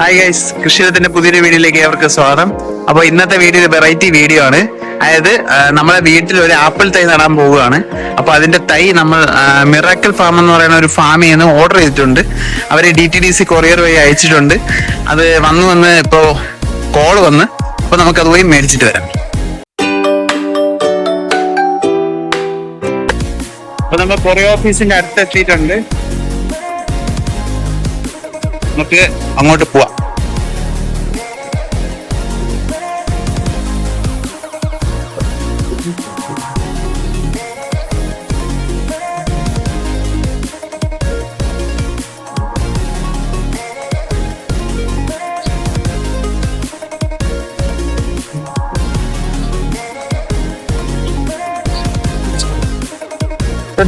Hi guys, കൃഷിയുടെ പുതിയൊരു വീഡിയോയിലേക്ക് ഏവർക്ക് സ്വാഗതം. അപ്പോൾ ഇന്നത്തെ വീഡിയോ വെറൈറ്റി വീഡിയോ ആണ്. അതായത് നമ്മളെ വീട്ടിൽ ഒരു ആപ്പിൾ തൈ നടാൻ പോവുകയാണ്. അപ്പോൾ അതിന്റെ തൈ നമ്മൾ മിറാക്കിൾ ഫാം എന്ന് പറയുന്ന ഒരു ഫാമിൽ നിന്ന് ഓർഡർ ചെയ്തിട്ടുണ്ട്. അവർ DTDC കൊറിയർ വഴി അയച്ചിട്ടുണ്ട്. അത് വന്ന് ഇപ്പോൾ കോൾ വന്ന്, അപ്പോൾ നമുക്കത് പോയി മേടിച്ചിട്ട് വരാം. അപ്പോൾ നമ്മൾ കൊറിയർ ഓഫീസിന്റെ അടുത്ത് എത്തിയിട്ടുണ്ട്. നമുക്ക് അങ്ങോട്ട് പോവാം.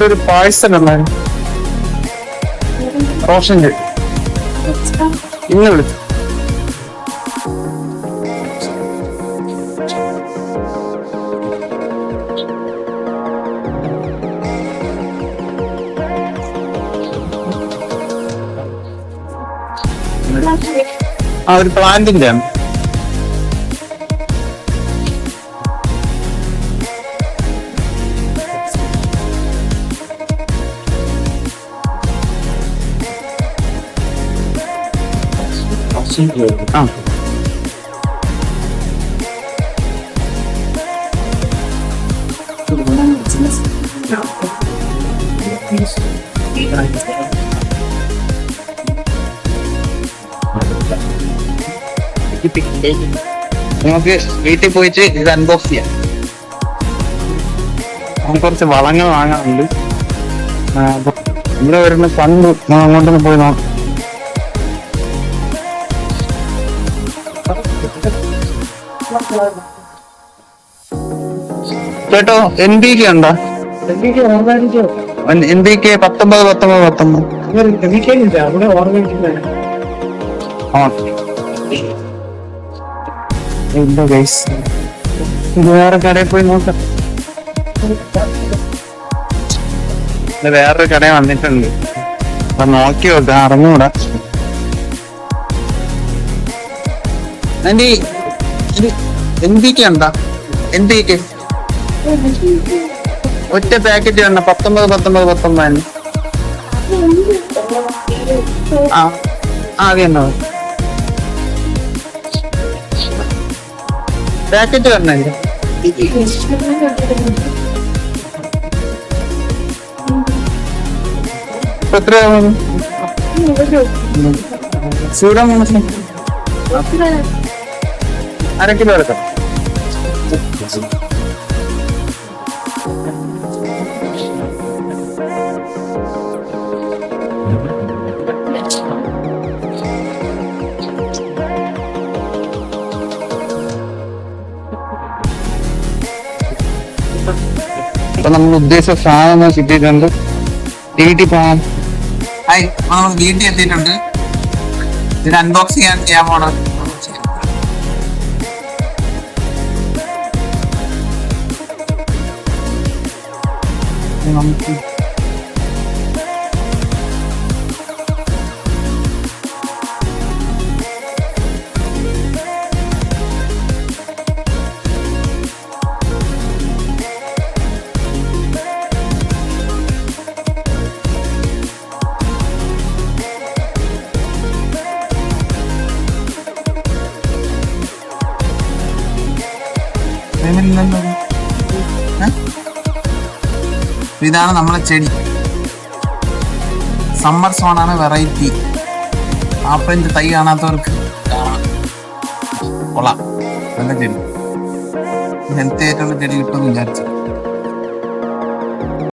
ഒരു പാഴ്സൽ ഉണ്ടായിരുന്നു, റോഷന്റെ ഇന്ന് വിളിച്ചു. ഒരു പ്ലാന്റിന്റെ ആണ്. നമുക്ക് വീട്ടിൽ പോയിട്ട് ഇത് അൺബോക്സ് ചെയ്യാം. നമുക്ക് കുറച്ച് വളങ്ങൾ വാങ്ങാനുണ്ട്. ഇവിടെ വരുന്ന കണ്ടു, അങ്ങോട്ടൊന്ന് പോയി നോക്കാം. ചേട്ടോ, NPK ഉണ്ടോ? NPK 19. ഇത് വേറെ കടയിൽ പോയി നോക്കാം. വേറൊരു കടയിൽ വന്നിട്ടുണ്ട്, അപ്പൊ നോക്കി നോക്കാം. അറിഞ്ഞൂടാ. NPK ഉണ്ടോ? NPK ഒറ്റ പാക്കറ്റ് വേണ്ട. 19. അതെന്നോ പാക്കറ്റ് വരണല്ലേ? എത്രയാവും? സൂഡോമോണസ് 1/2 കിലോ എടുക്കാം. അപ്പൊ നമ്മൾ ഉദ്ദേശിച്ച സാധനം കിട്ടിയിട്ടുണ്ട്. വീട്ടിൽ പോകാം. ഹായ്, നമ്മൾ വീട്ടിൽ എത്തിയിട്ടുണ്ട്. ഇതിന് അൺബോക്സ് ചെയ്യാൻ പോണം. നമുക്ക് ഇതാണ് നമ്മളെ ചെടി. സമ്മർ സോണാണ് വെറൈറ്റി. ആപ്പിളിന്റെ തൈ കാണാത്തവർക്ക് കൊള്ളാം. നല്ല ചെടി, ഹെൽത്തി ആയിട്ടുള്ള ചെടി കിട്ടുമെന്ന് വിചാരിച്ചു.